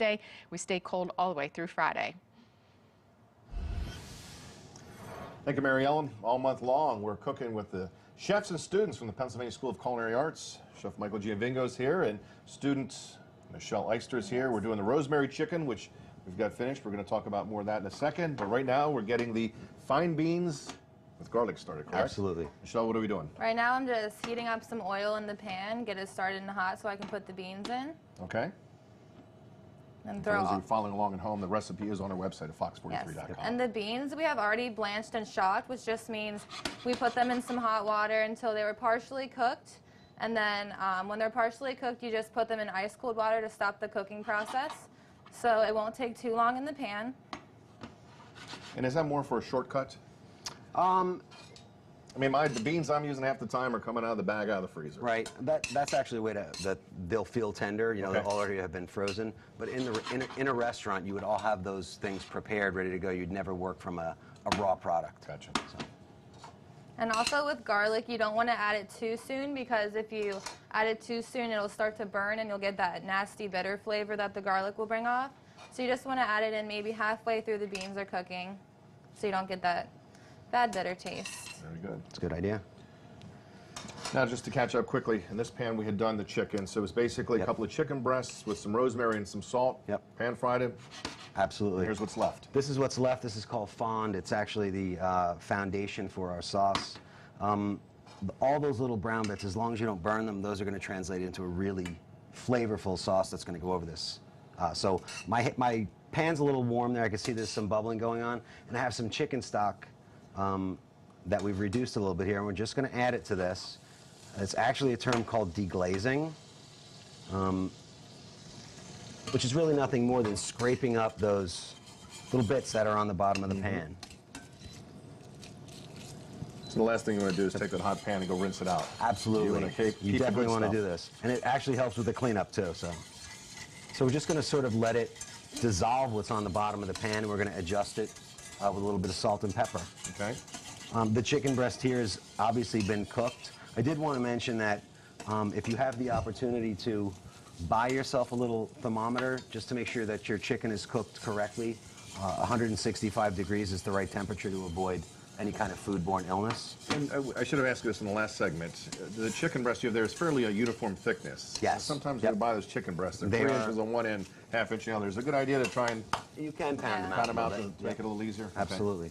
Tuesday. We stay cold all the way through Friday. Thank you, Mary Ellen. All month long, we're cooking with the chefs and students from the Pennsylvania School of Culinary Arts. Chef Michael Giovingo is here, and student Michelle Eyster is here. We're doing the rosemary chicken, which we've got finished. We're going to talk about more of that in a second. But right now, we're getting the fine beans with garlic started, correct? Absolutely. Michelle, what are we doing? Right now, I'm just heating up some oil in the pan, get it started and hot so I can put the beans in. Okay. And For throw those of you off. following along at home, the recipe is on our website at FOX43.com. And the beans we have already blanched and shocked, which just means we put them in some hot water until they were partially cooked. And then when they're partially cooked, you just put them in ice cold water to stop the cooking process. So it won't take too long in the pan. And is that more for a shortcut? I mean, the beans I'm using half the time are coming out of the bag out of the freezer. Right. That's actually a way that they'll feel tender. You know, Okay. They already have been frozen. But in a restaurant, you would all have those things prepared, ready to go. You'd never work from a raw product. Gotcha. So. And also with garlic, you don't want to add it too soon because if you add it too soon, it'll start to burn and you'll get that nasty bitter flavor that the garlic will bring off. So you just want to add it in maybe halfway through the beans are cooking so you don't get that bad bitter taste. Very good. It's a good idea. Now, just to catch up quickly, in this pan we had done the chicken, so it was basically a couple of chicken breasts with some rosemary and some salt. Yep. Pan fried it. Absolutely. Here's what's left. This is what's left. This is called fond. It's actually the foundation for our sauce. All those little brown bits, as long as you don't burn them, those are going to translate into a really flavorful sauce that's going to go over this. So my pan's a little warm there. I can see there's some bubbling going on. And I have some chicken stock that we've reduced a little bit here, and we're just going to add it to this. It's actually a term called deglazing, which is really nothing more than scraping up those little bits that are on the bottom of the pan. So the last thing you want to do is take that hot pan and go rinse it out. Absolutely. You, want to keep You the definitely good want to stuff. do this. And it actually helps with the cleanup too. So we're just going to sort of let it dissolve what's on the bottom of the pan, and we're going to adjust it with a little bit of salt and pepper. Okay. The chicken breast here has obviously been cooked. I did want to mention that if you have the opportunity to buy yourself a little thermometer just to make sure that your chicken is cooked correctly, 165 degrees is the right temperature to avoid any kind of foodborne illness. And I should have asked you this in the last segment. The chicken breast you have there is fairly a uniform thickness. Yes. Sometimes Yep. you buy those chicken breasts. They're They 3 are- inches on one end, half-inch on the other. Is it a good idea to try and You can pound them out. pound them a out little to bit. make it a little easier? Okay. Absolutely.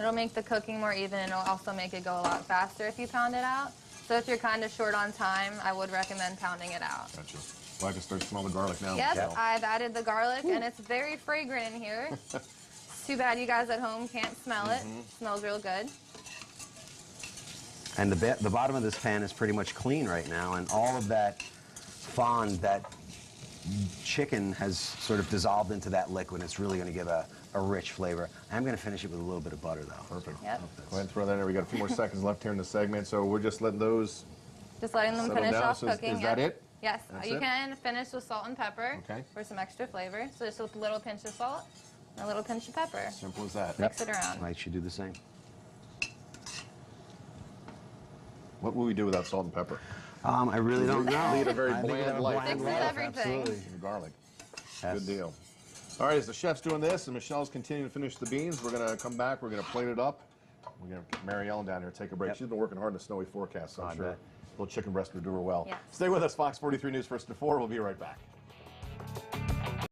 It'll make the cooking more even and it'll also make it go a lot faster if you pound it out. So if you're kind of short on time, I would recommend pounding it out. Gotcha. Well, I can start to smell the garlic now. Yes, Michelle. I've added the garlic and it's very fragrant in here. It's too bad you guys at home can't smell it. Smells real good. And the bottom of this pan is pretty much clean right now, and all of that fond, that chicken has sort of dissolved into that liquid. It's really going to give a rich flavor. I'm going to finish it with a little bit of butter, though. Perfect. Yep. Go ahead and throw that in there. We got a few more seconds left here in the segment, so we're just letting those Just letting them settle finish down. off So cooking. is that it? Yes, That's you it? can finish with salt and pepper Okay. for some extra flavor. So just with a little pinch of salt and a little pinch of pepper. Simple as that. Mix it around. I should do the same. What will we do without salt and pepper? I really don't know. Lead a very I think bland we have a life. bland Fixes life, everything. Absolutely. And garlic. Yes. Good deal. All right, as the chef's doing this and Michelle's continuing to finish the beans, we're going to come back. We're going to plate it up. We're going to get Mary Ellen down here and take a break. Yep. She's been working hard in the snowy forecast, so I I'm sure bet. a little chicken breast would do her well. Yes. Stay with us, Fox 43 News First to 4. We'll be right back.